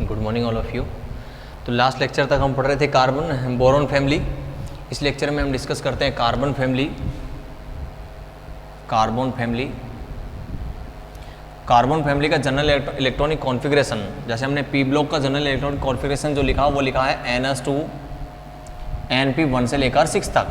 Good morning all of you. तो last lecture तक हम पढ़ रहे थे कार्बन बोरॉन फैमिली। इस लेक्चर में हम डिस्कस करते हैं कार्बन फैमिली। कार्बन फैमिली का जनरल इलेक्ट्रॉनिक कॉन्फ़िगरेशन, जैसे हमने पी ब्लॉक का जनरल इलेक्ट्रॉनिक कॉन्फ़िगरेशन जो लिखा वो लिखा है NS2 NP1 से लेकर 6 तक।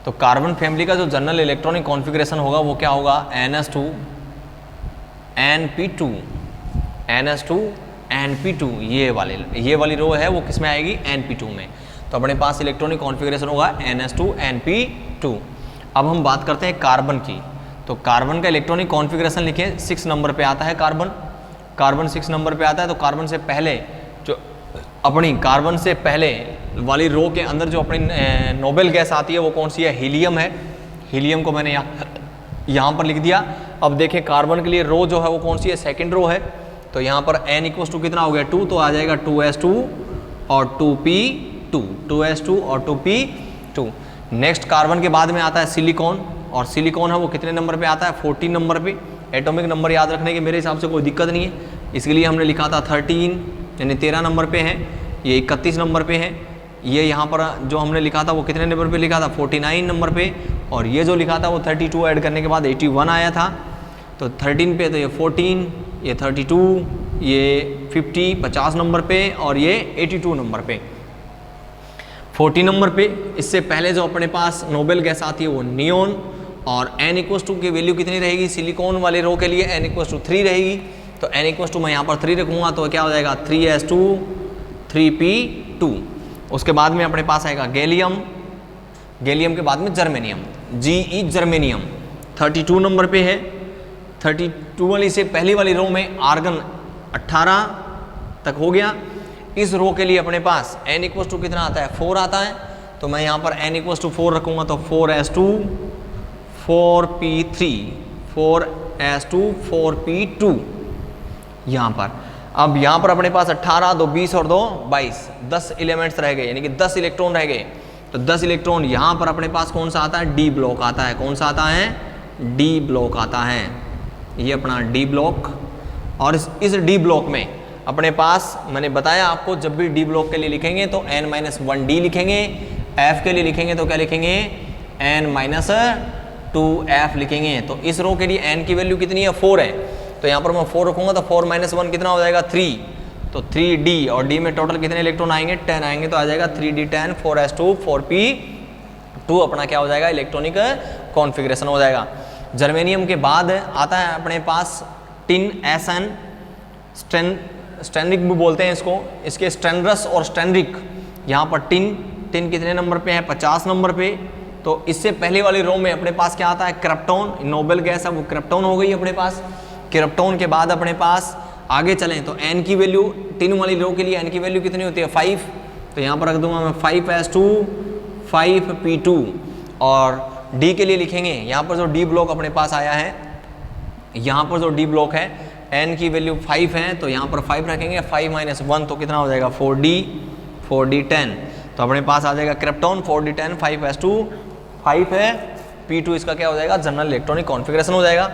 तो कार्बन फैमिली का जो जनरल इलेक्ट्रॉनिक कॉन्फ़िगरेशन होगा वो क्या होगा, NS2 NP2 ये वाली रो है वो किस में आएगी, NP2 में। तो अपने पास इलेक्ट्रॉनिक कॉन्फ़िगरेशन होगा NS2 NP2। अब हम बात करते हैं कार्बन की। तो कार्बन का इलेक्ट्रॉनिक कॉन्फ़िगरेशन लिखिए, 6 नंबर पे आता है कार्बन 6 नंबर पे आता है। तो कार्बन से पहले वाली रो के अंदर जो अपनी नोबेल गैस आती है वो कौन सी है, हीलियम है। हीलियम को मैंने यहाँ पर लिख दिया। अब देखें कार्बन के लिए रो जो है वो कौन सी है, सेकंड रो है। तो यहाँ पर n इक्वल्स टू कितना हो गया 2, तो आ जाएगा 2s2 और 2p2, 2s2 और 2p2। नेक्स्ट कार्बन के बाद में आता है सिलिकॉन, और सिलिकॉन है वो कितने नंबर पे आता है, 14 नंबर पे। एटॉमिक नंबर याद रखने की मेरे हिसाब से कोई दिक्कत नहीं है, इसके लिए हमने लिखा था 13 यानी 13 नंबर पे है। ये 31 नंबर पे है। ये यहाँ पर जो हमने लिखा था वो कितने नंबर पे लिखा था, 49 नंबर पे। और ये जो लिखा था वो 32 ऐड करने के बाद 81 आया था। तो 13 पे तो ये 14, ये 32, ये 50 नंबर पे, और ये 82 नंबर पे। 40 नंबर पे इससे पहले जो अपने पास नोबेल गैस आती है वो नियोन, और n=2 की वैल्यू कितनी रहेगी, सिलिकॉन वाले रो के लिए n=3 रहेगी। तो n= मैं यहाँ पर 3 रखूँगा तो क्या हो जाएगा 3s2 3p2। उसके बाद में अपने पास आएगा गैलियम के बाद में जर्मेनियम, Ge जर्मेनियम 32 नंबर पे है। 32 वाली से पहली वाली रो में आर्गन 18 तक हो गया। इस रो के लिए अपने पास n= कितना आता है, 4 आता है। तो मैं यहाँ पर n=4 रखूँगा तो 4s2 4p3 4s2 4p2 यहाँ पर। अब यहाँ पर अपने पास 18 2 20 और 2 22 10 एलिमेंट्स रह गए, यानी कि 10 इलेक्ट्रॉन रह गए। तो 10 इलेक्ट्रॉन यहाँ पर अपने पास कौन सा आता है, डी ब्लॉक आता है। कौन सा आता है, डी ब्लॉक आता है। ये अपना डी ब्लॉक। और इस डी ब्लॉक में अपने पास मैंने बताया आपको, जब भी डी ब्लॉक के लिए लिखेंगे तो n-1d लिखेंगे। f के लिए लिखेंगे तो क्या लिखेंगे, n-2f लिखेंगे। तो इस रो के लिए n की वैल्यू कितनी है, 4 है। तो यहाँ पर मैं 4 रखूँगा तो 4 - 1 कितना हो जाएगा 3। तो 3d, और d में टोटल कितने इलेक्ट्रॉन आएंगे, 10 आएंगे। तो आ जाएगा 3d10 4s2 4p2 अपना क्या हो जाएगा, इलेक्ट्रॉनिक कॉन्फ़िगरेशन हो जाएगा। जर्मेनियम के बाद आता है अपने पास टिन SN, स्टैंड्रिक भी बोलते हैं इसको, इसके स्टैंड्रस और स्टैंड्रिक। यहाँ पर टिन कितने नंबर पे है, 50 नंबर पे। तो इससे पहले वाली रो में अपने पास क्या आता है, क्रिप्टॉन। नोबेल गैस है वो क्रिप्टॉन हो गई अपने पास। क्रिप्टॉन के बाद अपने पास आगे चलें तो n की वैल्यू, टिन वाली रो के लिए n की वैल्यू कितनी होती है, 5। तो यहाँ पर रख दूंगा मैं 5s2 5p2। और d के लिए लिखेंगे, यहाँ पर जो d ब्लॉक अपने पास आया है, यहाँ पर जो d ब्लॉक है n की वैल्यू 5 है। तो यहाँ पर 5 रखेंगे, 5 - 1 तो कितना हो जाएगा 4d10। तो अपने पास आ जाएगा क्रिप्टॉन 4d10 5s2 5 है। p2 इसका क्या हो जाएगा, जनरल इलेक्ट्रॉनिक कॉन्फ़िगरेशन हो जाएगा।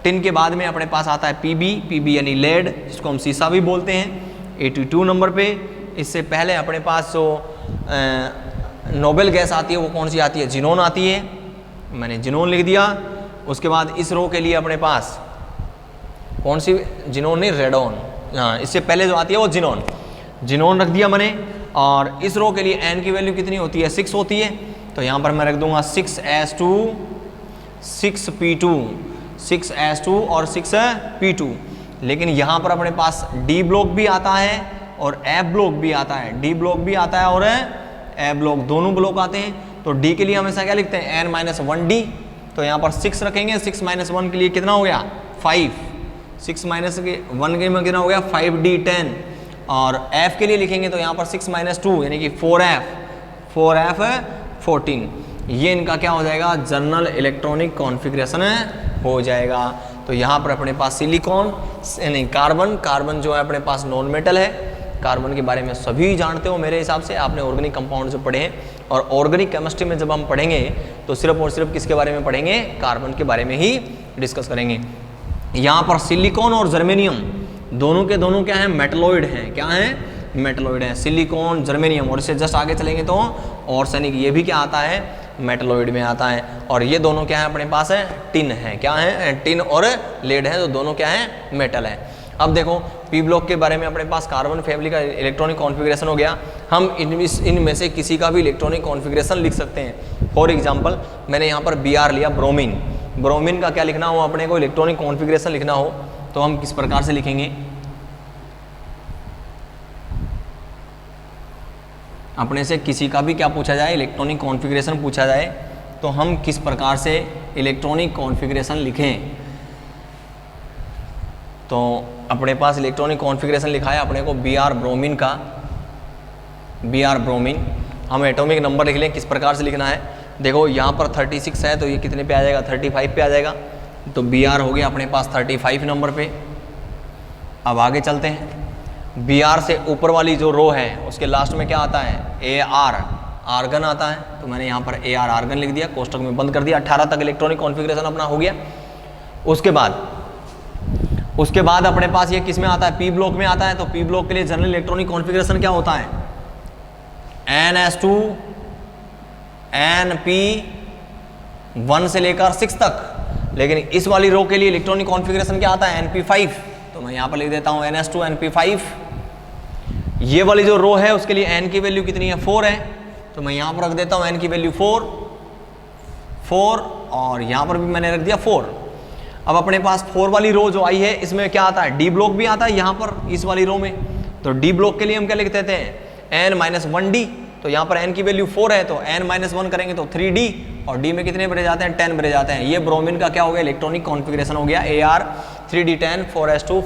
टिन के बाद में अपने पास आता है पीबी यानी लेड, जिसको हम सीसा भी बोलते हैं, 82 नंबर पे। इससे पहले अपने पास जो नोबेल गैस आती है वो कौन सी आती है, जिनोन आती है। मैंने जिनोन लिख दिया। उसके बाद इस रो के लिए अपने पास कौन सी, जिनोन नहीं, रेडोन। हाँ, इससे पहले जो आती है वो जिनोन रख दिया मैंने। और इस रो के लिए n की वैल्यू कितनी होती है, 6 होती है। तो यहाँ पर मैं रख दूंगा 6s2 6p2 और 6p2। लेकिन यहाँ पर अपने पास d ब्लॉक भी आता है और f ब्लॉक भी आता है। d ब्लॉक भी आता है और f ब्लॉक, दोनों ब्लॉक आते हैं। तो d के लिए हमेशा क्या लिखते हैं, n-1d। तो यहाँ पर 6 रखेंगे, 6 - 1 के लिए कितना हो गया 5, 6 - 1 के में कितना हो गया 5d10। और f के लिए लिखेंगे तो यहाँ पर 6 - 2 यानी कि 4f 14। ये इनका क्या हो जाएगा, जनरल इलेक्ट्रॉनिक कॉन्फ़िगरेशन हो जाएगा। तो यहाँ पर अपने पास सिलिकॉन यानी कार्बन जो है अपने पास नॉन मेटल है। कार्बन के बारे में सभी जानते हो मेरे हिसाब से, आपने ऑर्गेनिक कंपाउंड जो पढ़े हैं। और ऑर्गेनिक केमिस्ट्री में जब हम पढ़ेंगे तो सिर्फ और सिर्फ किसके बारे में पढ़ेंगे, कार्बन के बारे में ही डिस्कस करेंगे। यहाँ पर सिलिकॉन और जर्मेनियम दोनों के दोनों क्या है, मेटलॉइड हैं। क्या है, मेटलॉइड है, सिलिकॉन, जर्मेनियम। और इससे जस्ट आगे चलेंगे तो ऑर्सेनिक, ये भी क्या आता है, मेटलॉइड में आता है। और ये दोनों क्या है अपने पास है, टिन है। क्या है, टिन और लेड है, तो दोनों क्या है, मेटल है। अब देखो पी ब्लॉक के बारे में अपने पास कार्बन फैमिली का इलेक्ट्रॉनिक कॉन्फ़िगरेशन हो गया। हम इनमें से किसी का भी इलेक्ट्रॉनिक कॉन्फ़िगरेशन लिख सकते हैं। फॉर एग्जांपल मैंने यहाँ पर Br लिया, ब्रोमीन। ब्रोमीन का क्या लिखना हो अपने को, इलेक्ट्रॉनिक कॉन्फ़िगरेशन लिखना हो तो हम किस प्रकार से लिखेंगे, अपने से किसी का भी क्या पूछा जाए, इलेक्ट्रॉनिक कॉन्फ़िगरेशन पूछा जाए तो हम किस प्रकार से इलेक्ट्रॉनिक कॉन्फ़िगरेशन लिखें। तो अपने पास इलेक्ट्रॉनिक कॉन्फ़िगरेशन लिखा है अपने को Br ब्रोमीन का, Br ब्रोमीन। हम एटॉमिक नंबर लिख लें, किस प्रकार से लिखना है। देखो यहाँ पर 36 है तो ये कितने पे आ जाएगा, 35 पे आ जाएगा। तो Br हो गया अपने पास 35 नंबर पे। अब आगे चलते हैं, Br से ऊपर वाली जो रो है उसके लास्ट में क्या आता है, Ar, आर्गन आता है। तो मैंने यहाँ पर Ar आर्गन लिख दिया, कोष्टक में बंद कर दिया। 18 तक इलेक्ट्रॉनिक कॉन्फ़िगरेशन अपना हो गया। उसके बाद अपने पास ये किस में आता है, पी ब्लॉक में आता है। तो पी ब्लॉक के लिए जनरल इलेक्ट्रॉनिक कॉन्फ़िगरेशन क्या होता है, NS2 NP1 से लेकर 6 तक। लेकिन इस वाली रो के लिए इलेक्ट्रॉनिक कॉन्फ़िगरेशन क्या आता है, NP5। तो मैं यहाँ पर लिख देता हूँ NS2 NP5। ये वाली जो रो है उसके लिए N की वैल्यू कितनी है, 4 है। तो मैं यहाँ पर रख देता हूँ N की वैल्यू 4 और यहाँ पर भी मैंने रख दिया 4। अब अपने पास 4 वाली रो जो आई है इसमें क्या आता है, डी ब्लॉक भी आता है यहाँ पर इस वाली रो में। तो डी ब्लॉक के लिए हम क्या लिख देते हैं, N-1D। तो यहाँ पर N की वैल्यू 4 है तो N-1 करेंगे तो 3D, और D में कितने भरे जाते हैं, 10 भरे जाते हैं। ये ब्रोमीन का क्या हो गया, इलेक्ट्रॉनिक कॉन्फ़िगरेशन हो गया Ar 3D10 4s2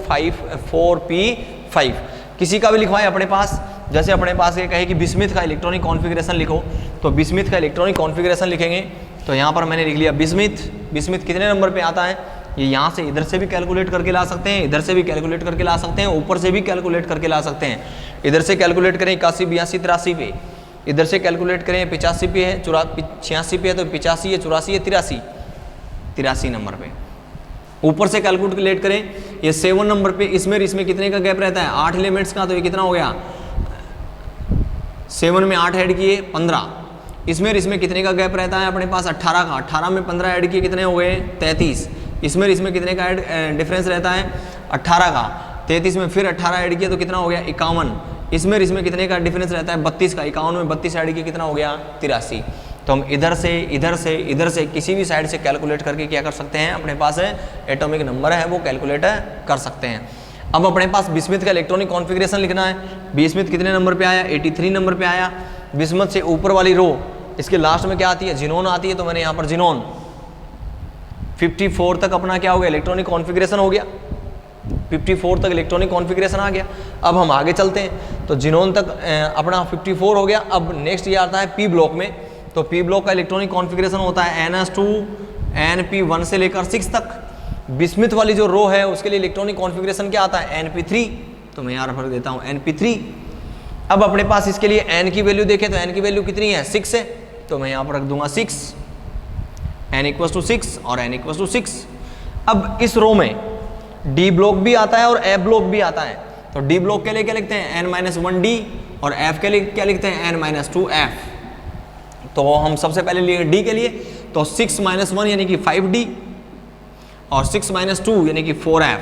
4p5। किसी का भी लिखवाएं अपने पास, जैसे अपने पास ये कहे कि बिस्मिथ का इलेक्ट्रॉनिक कॉन्फ़िगरेशन लिखो, तो बिस्मिथ का इलेक्ट्रॉनिक कॉन्फ़िगरेशन लिखेंगे। तो यहाँ पर मैंने लिख लिया बिस्मिथ कितने नंबर पे आता है, ये यहाँ से इधर से भी कैलकुलेट करके ला सकते हैं, इधर से भी कैलकुलेट करके ला सकते हैं, ऊपर से भी कैलकुलेट करके ला सकते हैं। इधर से कैलकुलेट करें 81 82 83 पे, इधर से कैलकुलेट करें 85 पे है, 86 पे है तो 85 है, 84 है, 83 नंबर पे। ऊपर से कैलकुलेट करें ये 7 नंबर पे, इसमें कितने का गैप रहता है, 8 एलिमेंट्स का। तो ये कितना हो गया, 7 में 8 ऐड किए 15। इसमें कितने का गैप रहता है अपने पास, 18 का। 18 में 15 ऐड किए कितने हो गए, 33। इसमें कितने का डिफरेंस रहता है, 18 का। 33 में फिर 18 ऐड किया तो कितना हो गया, 51। इसमें कितने का डिफरेंस रहता है, 32 का। 51 में 32 ऐड किया कितना हो गया, 83। तो हम इधर से किसी भी साइड से कैलकुलेट करके क्या कर सकते हैं, अपने पास एटॉमिक नंबर है वो कैलकुलेट कर सकते हैं। अब अपने पास बिस्मिथ का इलेक्ट्रॉनिक कॉन्फ़िगरेशन लिखना है। बिस्मिथ कितने नंबर पे आया, 83 नंबर पे आया। बिस्मथ से ऊपर वाली रो, इसके लास्ट में क्या आती है, जिनोन आती है। तो मैंने यहाँ पर जिनोन 54 तक अपना क्या हो गया, इलेक्ट्रॉनिक कॉन्फ़िगरेशन हो गया। 54 तक इलेक्ट्रॉनिक कॉन्फ़िगरेशन आ गया। अब हम आगे चलते हैं, तो जिनोन तक अपना 54 हो गया। अब नेक्स्ट ये आता है पी ब्लॉक में। तो पी ब्लॉक का इलेक्ट्रॉनिक कॉन्फ़िगरेशन होता है NS2 NP1 से लेकर 6 तक। बिस्मिथ वाली जो रो है उसके लिए इलेक्ट्रॉनिक कॉन्फ़िगरेशन क्या आता है, NP3। तो मैं यहाँ रख देता हूँ NP3। अब अपने पास इसके लिए N की वैल्यू देखें तो N की वैल्यू कितनी है, 6 है। तो मैं यहाँ पर रख दूंगा 6, N = 6 और N = 6। अब इस रो में D ब्लॉक भी आता है और F ब्लॉक भी आता है। तो D ब्लॉक के लिए क्या लिखते हैं, N-1D, और F के लिए क्या लिखते हैं, N-2F। तो हम सबसे पहले लिए D के लिए, तो 6 - 1 यानी कि 5D, और 6 - 2 यानी कि 4F।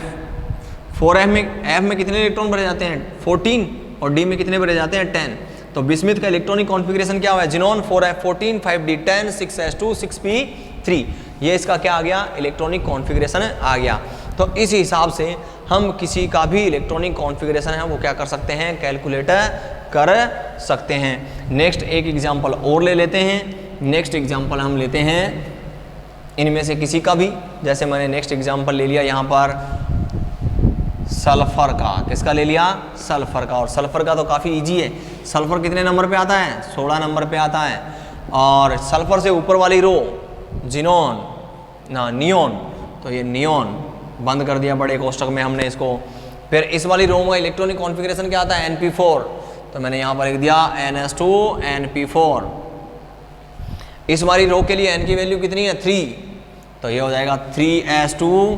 4F में F में कितने इलेक्ट्रॉन भरे जाते हैं, 14, और D में कितने भरे जाते हैं, 10। तो बिस्मिथ का इलेक्ट्रॉनिक कॉन्फ़िगरेशन क्या हुआ है, xenon 4F 14 5D 10 6s2 6p3। ये इसका क्या आ गया, इलेक्ट्रॉनिक कॉन्फ़िगरेशन आ गया। तो इस हिसाब से हम किसी का भी इलेक्ट्रॉनिक कॉन्फ़िगरेशन है वो क्या कर सकते हैं, कैलकुलेट कर सकते हैं। नेक्स्ट एक एग्जांपल और ले लेते हैं। नेक्स्ट एग्जांपल हम लेते हैं इनमें से किसी का भी, जैसे मैंने नेक्स्ट एग्जांपल ले लिया यहाँ पर सल्फर का। किसका ले लिया, सल्फर का। और सल्फर का तो काफ़ी इजी है। सल्फर कितने नंबर पे आता है, 16 नंबर पे आता है। और सल्फर से ऊपर वाली रो जिनोन ना नियोन, तो ये नियोन बंद कर दिया बड़े कोष्टक में हमने इसको। फिर इस वाली रो में इलेक्ट्रॉनिक कॉन्फ़िगरेशन क्या आता है, NP4। तो मैंने यहाँ पर लिख दिया NS2 NP4। इस वाली रो के लिए N की वैल्यू कितनी है, 3। तो ये हो जाएगा 3s2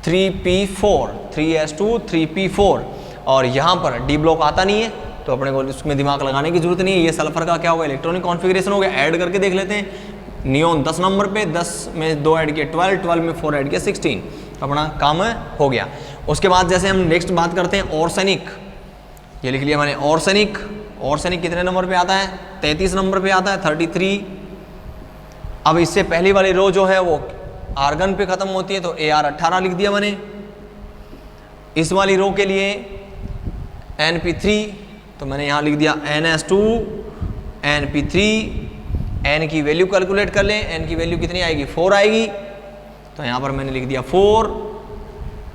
3p4, 3s2 3p4। और यहाँ पर डी ब्लॉक आता नहीं है तो अपने को उसमें दिमाग लगाने की जरूरत नहीं है। ये सल्फर का क्या होगा, इलेक्ट्रॉनिक कॉन्फ़िगरेशन हो गया। ऐड करके देख लेते हैं। नियोन 10 नंबर पे, 10 में 2 ऐड किए 12, 12 में 4 ऐड किए 16, अपना काम हो गया। उसके बाद जैसे हम नेक्स्ट बात करते हैं ऑर्सेनिक, ये लिख लिया मैंने ऑर्सेनिक। ऑर्सेनिक कितने नंबर पे आता है, 33 नंबर पे आता है, 33। अब इससे पहली वाली रो जो है वो आर्गन पे खत्म होती है तो AR18 लिख दिया मैंने। इस वाली रो के लिए NP3 तो मैंने यहाँ लिख दिया NS2 NP3। N की वैल्यू कैलकुलेट कर लें, N की वैल्यू कितनी आएगी, 4 आएगी, तो यहाँ पर मैंने लिख दिया 4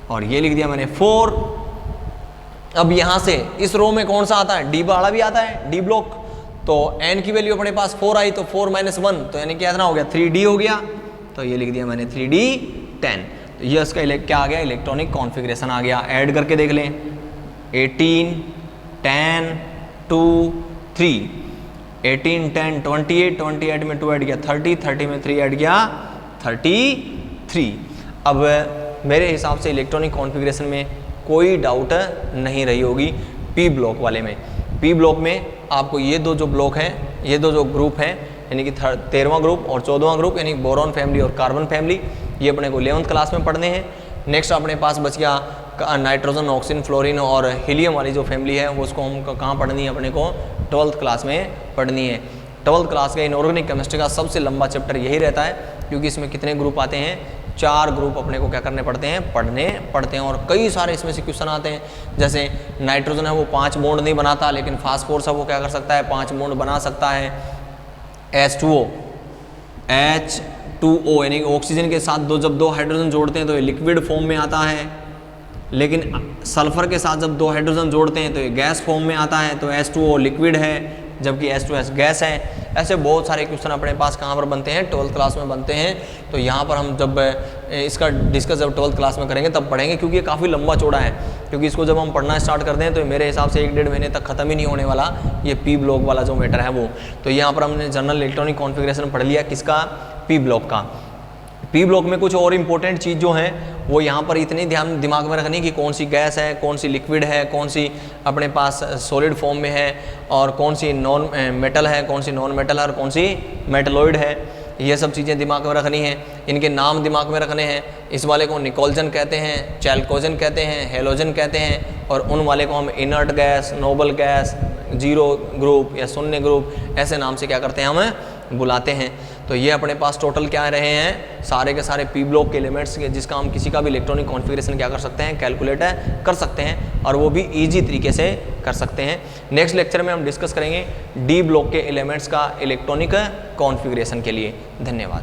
और ये लिख दिया मैंने 4। अब यहाँ से इस रो में कौन सा आता है, डी वाला भी आता है, डी ब्लॉक। तो N की वैल्यू अपने पास 4 आई तो 4 - 1 तो यानी कितना हो गया, 3D हो गया, तो ये लिख दिया मैंने 3D10। तो ये उसका क्या आ गया, इलेक्ट्रॉनिक कॉन्फ़िगरेशन आ गया। ऐड करके देख लें 18 10 2 3, 18 10 28, 28 में 2 ऐड किया 30, 30 में 3 ऐड किया 33। अब मेरे हिसाब से इलेक्ट्रॉनिक कॉन्फ़िगरेशन में कोई डाउट नहीं रही होगी पी ब्लॉक वाले में। पी ब्लॉक में आपको ये दो जो ब्लॉक हैं, ये दो जो ग्रुप हैं, यानी कि 13वां ग्रुप और 14वां ग्रुप, यानी बोरॉन फैमिली और कार्बन फैमिली, ये अपने को 11th क्लास में पढ़ने हैं। नेक्स्ट अपने पास बच गया नाइट्रोजन, ऑक्सीजन, फ्लोरीन और हीलियम वाली जो फैमिली है वो उसको हम कहाँ पढ़नी है, अपने को 12th क्लास में पढ़नी है। 12th क्लास का इनऑर्गेनिक केमिस्ट्री का सबसे लंबा चैप्टर यही रहता है, क्योंकि इसमें कितने ग्रुप आते हैं, 4 ग्रुप अपने को क्या करने पड़ते हैं, पढ़ने पड़ते हैं। और कई सारे इसमें से क्वेश्चन आते हैं, जैसे नाइट्रोजन है वो 5 बॉन्ड नहीं बनाता, लेकिन फास्फोरस है वो क्या कर सकता है, 5 बॉन्ड बना सकता है। H2O यानी ऑक्सीजन के साथ जब 2 हाइड्रोजन जोड़ते हैं तो ये लिक्विड फॉर्म में आता है, लेकिन सल्फर के साथ जब 2 हाइड्रोजन जोड़ते हैं तो ये गैस फॉर्म में आता है, तो H2O लिक्विड है जबकि H2S गैस है। ऐसे बहुत सारे क्वेश्चन अपने पास कहाँ पर बनते हैं, 12th क्लास में बनते हैं। तो यहाँ पर हम जब इसका डिस्कस जब 12th क्लास में करेंगे तब पढ़ेंगे, क्योंकि ये काफ़ी लंबा चौड़ा है। क्योंकि इसको जब हम पढ़ना स्टार्ट करते हैं तो मेरे हिसाब से 1-1.5 महीने तक खत्म ही नहीं होने वाला ये पी ब्लॉक वाला जो मैटर है वो। तो यहाँ पर हमने जनरल इलेक्ट्रॉनिक कॉन्फ़िगरेशन पढ़ लिया, किसका, पी ब्लॉक का। पी ब्लॉक में कुछ और इंपॉर्टेंट चीज़ जो है वो यहाँ पर इतनी ध्यान दिमाग में रखनी कि कौन सी गैस है, कौन सी लिक्विड है, कौन सी अपने पास सॉलिड फॉर्म में है, और कौन सी नॉन मेटल है, कौन सी नॉन मेटल है और कौन सी मेटलॉइड है। ये सब चीज़ें दिमाग में रखनी है, इनके नाम दिमाग में रखने हैं। इस वाले को निकोल्जन कहते हैं, चैल्कोजन कहते हैं, हेलोजन कहते हैं, और उन वाले को हम inert gas, noble gas, zero group या शून्य ग्रुप, ऐसे नाम से क्या करते हैं, हम बुलाते हैं। तो ये अपने पास टोटल क्या रहे हैं, सारे के सारे पी ब्लॉक के एलिमेंट्स के, जिसका हम किसी का भी इलेक्ट्रॉनिक कॉन्फ़िगरेशन क्या कर सकते हैं, कैलकुलेट कर सकते हैं, और वो भी ईजी तरीके से कर सकते हैं। नेक्स्ट लेक्चर में हम डिस्कस करेंगे डी ब्लॉक के एलिमेंट्स का इलेक्ट्रॉनिक कॉन्फ़िगरेशन के लिए। धन्यवाद।